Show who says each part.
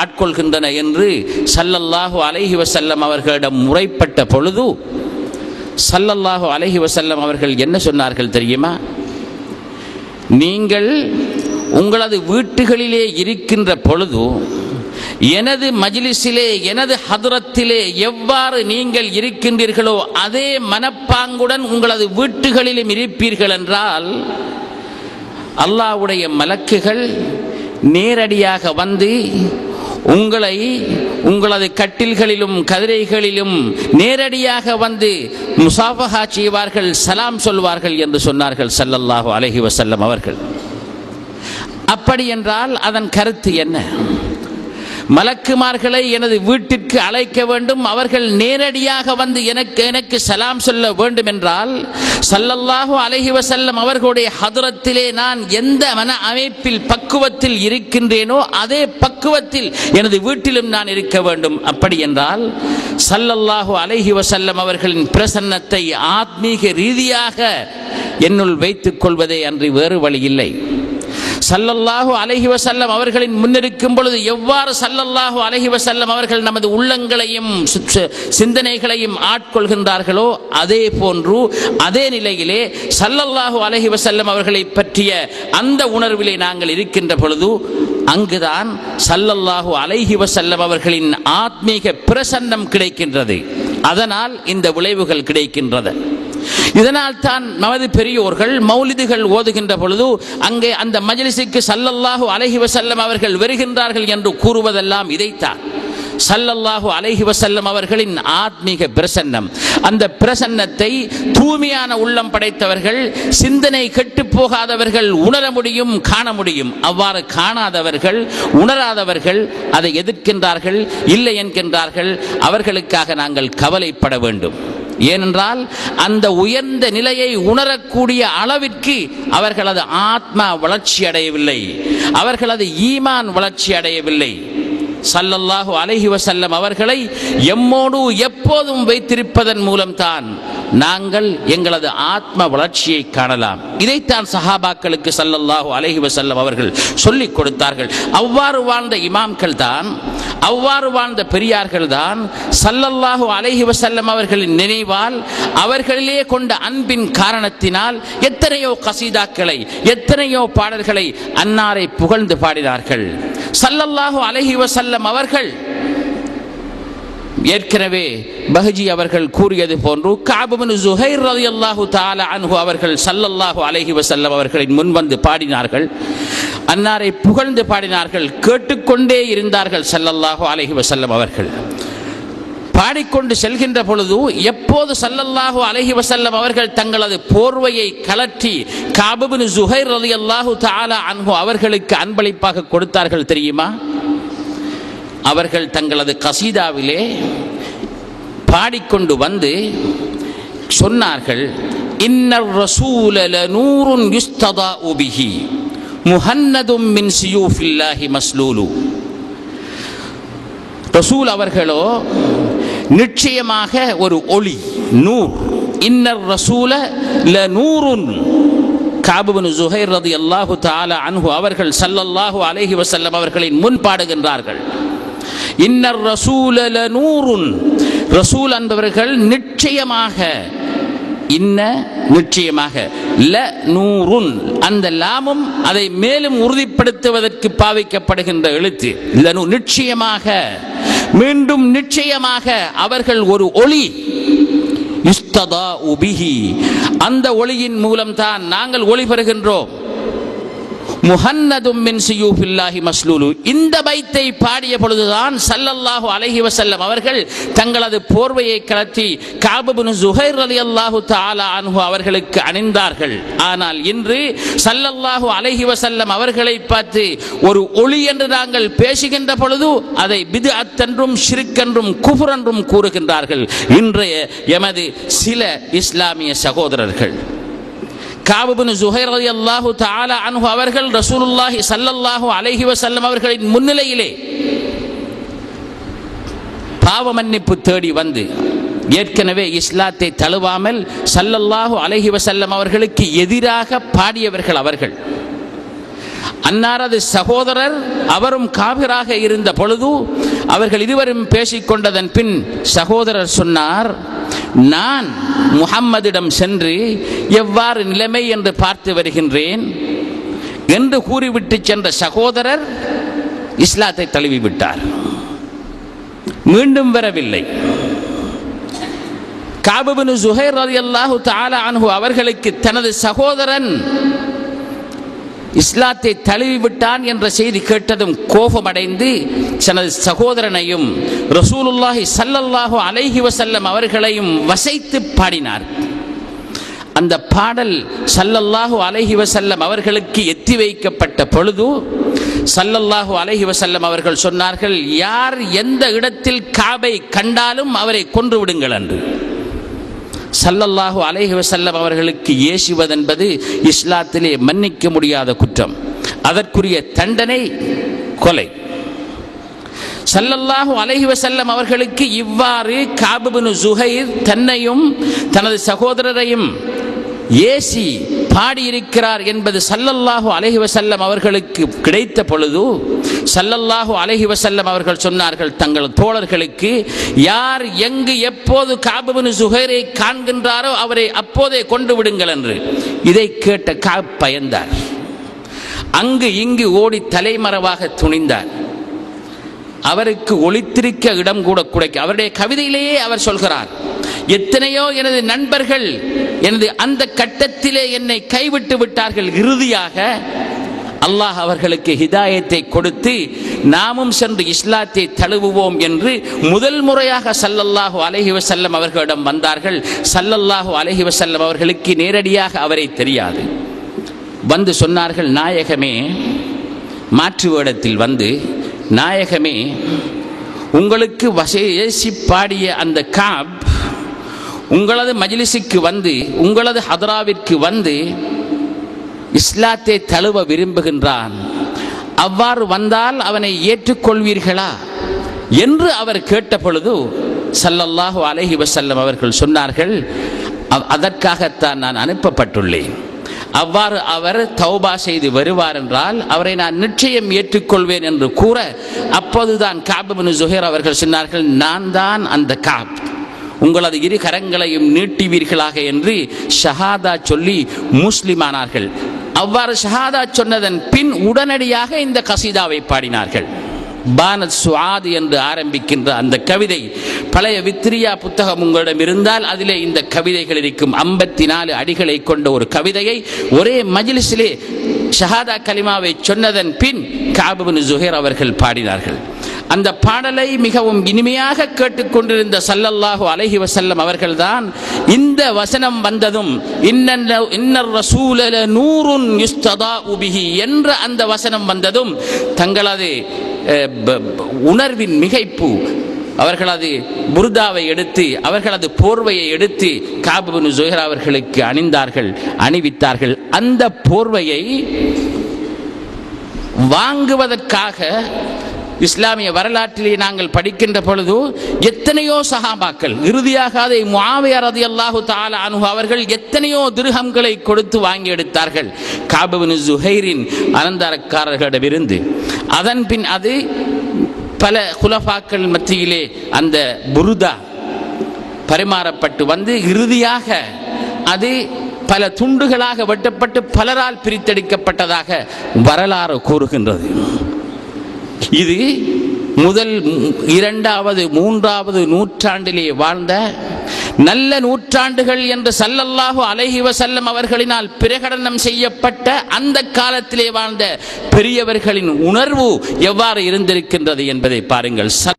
Speaker 1: ஆட்கொள்கின்றன என்று ஸல்லல்லாஹு அலைஹி வஸல்லம் அவர்களிடம் முறைப்பட்ட பொழுது ஸல்லல்லாஹு அலைஹி வஸல்லம் அவர்கள் என்ன சொன்னார்கள் தெரியுமா? நீங்கள் உங்களது வீட்டுகளிலே இருக்கின்ற பொழுது எனது மஜ்லிஸிலே எனது ஹதரத்திலே எவ்வாறு நீங்கள் இருக்கின்றீர்களோ அதே மனப்பாங்குடன் உங்களது வீட்டுகளிலும் இருப்பீர்கள் என்றால் அல்லாஹ்வுடைய மலக்குகள் நேரடியாக வந்து உங்களை உங்களது கட்டில்களிலும் கதிரைகளிலும் நேரடியாக வந்து முசாஃபஹா செய்வார்கள், சலாம் சொல்வார்கள் என்று சொன்னார்கள் ஸல்லல்லாஹு அலைஹி வஸல்லம் அவர்கள். அப்படி என்றால் அதன் கருத்து என்ன? மலக்குமார்களை எனது வீட்டிற்கு அழைக்க வேண்டும், அவர்கள் நேரடியாக வந்து எனக்கு சலாம் சொல்ல வேண்டும் என்றால் ஸல்லல்லாஹு அலைஹி வஸல்லம் அவர்களுடைய ஹதரத்திலே நான் எந்த மன அமைப்பில் பக்குவத்தில் இருக்கின்றேனோ அதே பக்குவத்தில் எனது வீட்டிலும் நான் இருக்க வேண்டும். அப்படி என்றால் ஸல்லல்லாஹு அலைஹி வஸல்லம் அவர்களின் பிரசன்னத்தை ஆத்மீக ரீதியாக என்னுள் வைத்துக் கொள்வதே அன்றி வேறு வழி இல்லை. ஸல்லல்லாஹு அலைஹி வஸல்லம் அவர்களின் முன்னிருக்கும் பொழுது எவ்வாறு ஸல்லல்லாஹு அலைஹி வஸல்லம் அவர்கள் நமது உள்ளங்களையும் சிந்தனைகளையும் ஆட்கொள்கின்றார்களோ அதே போன்று அதே நிலையிலே ஸல்லல்லாஹு அலைஹி வஸல்லம் அவர்களை பற்றிய அந்த உணர்விலே நாங்கள் இருக்கின்ற பொழுது அங்குதான் ஸல்லல்லாஹு அலைஹி வஸல்லம் அவர்களின் ஆத்மீக பிரசன்னம் கிடைக்கின்றது. அதனால் இந்த விளைவுகள் கிடைக்கின்றது. இதனால் தான் நமது பெரியோர்கள் மௌலிதுகள் ஓதுகின்ற பொழுது அங்கே அந்த மஜ்லிஸுக்கு ஸல்லல்லாஹு அலைஹி வஸல்லம் அவர்கள் வருகின்றார்கள் என்று கூறுவதெல்லாம் இதைத்தான். ஸல்லல்லாஹு அலைஹி வஸல்லம் அவர்களின் ஆத்மீக பிரசன்னம், அந்த பிரசன்னத்தை தூய்மையான உள்ளம் படைத்தவர்கள், சிந்தனை கெட்டு போகாதவர்கள் உணர முடியும், காண முடியும். அவ்வாறு காணாதவர்கள், உணராதவர்கள் அதை எதிர்க்கின்றார்கள், இல்லை என்கின்றார்கள். அவர்களுக்காக நாங்கள் கவலைப்பட வேண்டும். ஏனென்றால் அந்த உயர்ந்த நிலையை உணரக்கூடிய அளவிற்கு அவர்களது ஆத்மா வளர்ச்சி அடையவில்லை, அவர்களது ஈமான் வளர்ச்சி அடையவில்லை. ஸல்லல்லாஹு அலைஹி வஸல்லம் அவர்களை எம்மோடு எப்போதும் வைத்திருப்பதன் மூலம்தான் நாங்கள் எங்களது ஆத்ம வளர்ச்சியை காணலாம். இதைத்தான் சஹாபாக்களுக்கு ஸல்லல்லாஹு அலைஹி வஸல்லம் அவர்கள் சொல்லிக் கொடுத்தார்கள். அவ்வாறு வாழ்ந்த இமாம்கள் தான், அவ்வாறு வாழ்ந்த பெரியார்கள் தான் ஸல்லல்லாஹு அலைஹி வஸல்லம் அவர்களின் நினைவால், அவர்களிலே கொண்ட அன்பின் காரணத்தினால் எத்தனையோ கசீதாக்களை, எத்தனையோ பாடல்களை அன்னாரை புகழ்ந்து பாடினார்கள். ஸல்லல்லாஹு அலைஹி வஸல்லம் அவர்கள் ஏற்கனவே பஹஜி அவர்கள் கூறியது போன்று கஅப் இப்னு ஸுஹைர் ரலியல்லாஹு தஆலா அன்ஹு அவர்கள் ஸல்லல்லாஹு அலைஹி வஸல்லம் அவர்களின் முன் வந்து பாடினார்கள், அன்னாரை புகழ்ந்து பாடினார்கள், கேட்டுக்கொண்டே இருந்தார்கள். ஸல்லல்லாஹு அலைஹி வஸல்லம் அவர்கள் பாடிக்கொண்டு செல்கின்ற பொழுது எப்போது ஸல்லல்லாஹு அலைஹி வஸல்லம் அவர்கள் தங்களது போர்வையை கலற்றி கஅப் இப்னு ஸுஹைர் ரலியல்லாஹு தஆலா அன்ஹு அவர்களுக்கு அன்பளிப்பாக கொடுத்தார்கள் தெரியுமா? அவர்கள் தங்களது கசீதாவிலே பாடிக்கொண்டு வந்து சொன்னார்கள், இன்னர் ரசூல லநூருன் யுஸ்ததாஉ பிஹி முஹன்னதும் மின் சியூஃபில்லாஹி மஸ்லூலு. ரசூல் அவர்களோ நிச்சயமாக ஒரு ஒளி, நூர். இன்னர் ரசூல லநூருன். கஅப் இப்னு ஸுஹைர் ரலியல்லாஹு தஆலா அன்ஹு அவர்கள் ஸல்லல்லாஹு அலைஹி வஸல்லம் அவர்களின் முன் பாடுகின்றார்கள், இன்னர் ரசூல லநூருன். ரசூல் என்பவர்கள் நிச்சயமாக, இன்ன நிச்சயமாக, ல நூருன் அந்த லாமும் அதை மேலும் உறுதிப்படுத்துவதற்கு பாவிக்கப்படுகின்ற எழுத்து. நிச்சயமாக, மீண்டும் நிச்சயமாக அவர்கள் ஒரு ஒளி. யுஸ்ததாஉ பிஹி அந்த ஒளியின் மூலம்தான் நாங்கள் ஒளி பெறுகின்றோம். முஹன்னதும் மின் சியூஃபில்லாஹி மஸ்லூலு. இந்த பைத்தை பாடிய பொழுதுதான் ஸல்லல்லாஹு அலைஹி வஸல்லம் அவர்கள் தங்களது போர்வையை கலத்தி கஅப் இப்னு ஸுஹைர் ரலியல்லாஹு தஆலா அன்ஹு அவர்களுக்கு அணிந்தார்கள். ஆனால் இன்று ஸல்லல்லாஹு அலைஹி வஸல்லம் அவர்களை பார்த்து ஒரு ஒளி என்று நாங்கள் பேசுகின்ற பொழுது அதை பித்அத் என்றும் ஷிர்க் என்றும் குஃப்ர் என்றும் கூறுகின்றார்கள் இன்றைய எமது சில இஸ்லாமிய சகோதரர்கள். கஅப் இப்னு ஸுஹைர் ரலியல்லாஹு தஆலா அன்ஹு அவர்கள் ரசூலுல்லாஹி ஸல்லல்லாஹு அலைஹி வஸல்லம் அவர்களின் முன்னிலையிலே பாவ மன்னிப்பு தேடி வந்து ஏற்கனவே இஸ்லாத்தை தழுவாமல் ஸல்லல்லாஹு அலைஹி வஸல்லம் அவர்களுக்கு எதிராக பாடியவர்கள் அவர்கள். அன்னாரது சகோதரர் அவரும் காபிராக இருந்த பொழுது அவர்கள் இருவரும் பேசிக்கொண்டதன் பின் சகோதரர் சொன்னார், நான் முஹம்மதிடம் சென்று எவ்வாறு நிலைமை என்று பார்த்து வருகின்றேன் என்று கூறிவிட்டு சென்ற சகோதரர் இஸ்லாத்தை தழுவிவிட்டார். மீண்டும் வரவில்லை. கஅப் இப்னு ஸுஹைர் ரலியல்லாஹு தஆலா அன்ஹு அவர்களுக்கு தனது சகோதரன் இஸ்லாத்தை தழுவிவிட்டான் என்ற செய்தி கேட்டதும் கோபமடைந்து தனது சகோதரனையும் ரசூலுல்லாஹி ஸல்லல்லாஹு அலைஹி வஸல்லம் அவர்களையும் வசைத்து பாடினார். அந்த பாடல் ஸல்லல்லாஹு அலைஹி வஸல்லம் அவர்களுக்கு எத்தி வைக்கப்பட்ட பொழுது ஸல்லல்லாஹு அலைஹி வஸல்லம் அவர்கள் சொன்னார்கள், யார் எந்த இடத்தில் காபை கண்டாலும் அவரை கொன்று விடுங்கள் என்று. ஸல்லல்லாஹு அலைஹி வஸல்லம் அவர்களுக்கு ஏசுவதென்பது இஸ்லாத்திலே மன்னிக்க முடியாத குற்றம். அதற்குரிய தண்டனை கொலை. ஸல்லல்லாஹு அலைஹி வஸல்லம் அவர்களுக்கு இவ்வாறு கஅப் இப்னு ஸுஹைர் தன்னையும் தனது சகோதரரையும் ஏசி பாடியிருக்கிறார் என்பது ஸல்லல்லாஹு அலைஹி வஸல்லம் அவர்களுக்கு கிடைத்த பொழுது ஸல்லல்லாஹு அலைஹி வஸல்லம் அவர்கள் சொன்னார்கள் தங்கள் தோழர்களுக்கு, யார் எங்கு எப்போது கஅப் இப்னு ஸுஹைரை காண்கின்றாரோ அவரை அப்போதே கொண்டு விடுங்கள் என்று. இதை கேட்ட கஅப் பயந்தார். அங்கு இங்கு ஓடி தலைமறைவாக துணிந்தார். அவருக்கு ஒளித்திருக்க இடம் கூட கிடைக்க. அவருடைய கவிதையிலேயே அவர் சொல்கிறார், எத்தனையோ எனது நண்பர்கள் எனது அந்த கட்டத்திலே என்னை கைவிட்டு விட்டார்கள். இறுதியாக அல்லாஹ் அவர்களுக்கு ஹிதாயத்தை கொடுத்து நாமும் சென்று இஸ்லாத்தை தழுவுவோம் என்று முதல் முறையாக ஸல்லல்லாஹு அலைஹி வஸல்லம் அவர்களிடம் வந்தார்கள். ஸல்லல்லாஹு அலைஹி வஸல்லம் அவர்களுக்கு நேரடியாக அவரை தெரியாது. வந்து சொன்னார்கள், நாயகமே, மாற்று வேடத்தில் வந்து, நாயகமே, உங்களுக்கு வசேசி பாடிய அந்த கஅப் உங்களது மஜ்லிஸுக்கு வந்து, உங்களது ஹதராவிற்கு வந்து இஸ்லாத்தை தழுவ விரும்புகின்றான். அவ்வாறு வந்தால் அவனை ஏற்றுக்கொள்வீர்களா என்று அவர் கேட்ட பொழுது ஸல்லல்லாஹு அலைஹி வஸல்லம் அவர்கள் சொன்னார்கள், அதற்காகத்தான் நான் அனுப்பப்பட்டுள்ளேன். அவ்வாறு அவர் தௌபா செய்து வருவார் என்றால் அவரை நான் நிச்சயம் ஏற்றுக்கொள்வேன் என்று கூற, அப்போதுதான் கஅப் இப்னு ஸுஹைர் அவர்கள் சொன்னார்கள், நான் தான் அந்த கஅப், உங்களது இரு கரங்களையும் நீட்டுவீர்களாக என்று ஷஹாதா சொல்லி முஸ்லிமானார்கள். அவ்வாறு ஷஹாதா சொன்னதன் பின் உடனடியாக இந்த கசீதாவை பாடினார்கள். பானத் சுஆத் என்று ஆரம்பிக்கின்ற அந்த கவிதை, பழைய வித்ரியா புத்தகம் உங்களிடம் இருந்தால் அதிலே இந்த கவிதைகள் இருக்கும். 54 அடிகளை கொண்ட ஒரு கவிதையை ஒரே மஜ்லிஸிலே ஷஹாதா கலிமாவை சொன்னதன் பின் கஅப் இப்னு ஸுஹைர் அவர்கள் பாடினார்கள். அந்த பாடலை மிகவும் இனிமையாக கேட்டுக்கொண்டிருந்த ஸல்லல்லாஹு அலைஹி வஸல்லம் அவர்கள்தான் இந்த வசனம் வந்ததும் இன்னர் ரசூல லநூருன் யுஸ்ததாஉ பிஹி என்ற அந்த வசனம் வந்ததும் தங்களது உணர்வின் மிகைப்பு, அவர்களது புர்தாவை எடுத்து, அவர்களது போர்வையை எடுத்து கஅப் இப்னு ஸுஹைர் அவர்களுக்கு அணிந்தார்கள், அணிவித்தார்கள். அந்த போர்வையை வாங்குவதற்காக இஸ்லாமிய வரலாற்றிலே நாங்கள் படிக்கின்ற பொழுது எத்தனையோ சஹாபாக்கள், இறுதியாக அதை முஆவியா ரலியல்லாஹு தஆலா அன்ஹு அவர்கள் எத்தனையோ திர்ஹம்களை கொடுத்து வாங்கி எடுத்தார்கள் கஅப் இப்னு ஸுஹைரின் அனந்தரக்காரர்களிடமிருந்து. அதன் பின் அது பல குலஃபாக்கள் மத்தியிலே அந்த புர்தா பரிமாறப்பட்டு வந்து இறுதியாக அது பல துண்டுகளாக வெட்டப்பட்டு பலரால் பிரித்தெடுக்கப்பட்டதாக வரலாறு கூறுகின்றது. இது முதல் 2வது 3வது நூற்றாண்டிலே வாழ்ந்த நல்ல நூற்றாண்டுகள் என்று ஸல்லல்லாஹு அலைஹி வஸல்லம் அவர்களினால் பிரகடனம் செய்யப்பட்ட அந்த காலத்திலே வாழ்ந்த பெரியவர்களின் உணர்வு எவ்வாறு இருந்திருக்கின்றது என்பதை பாருங்கள்.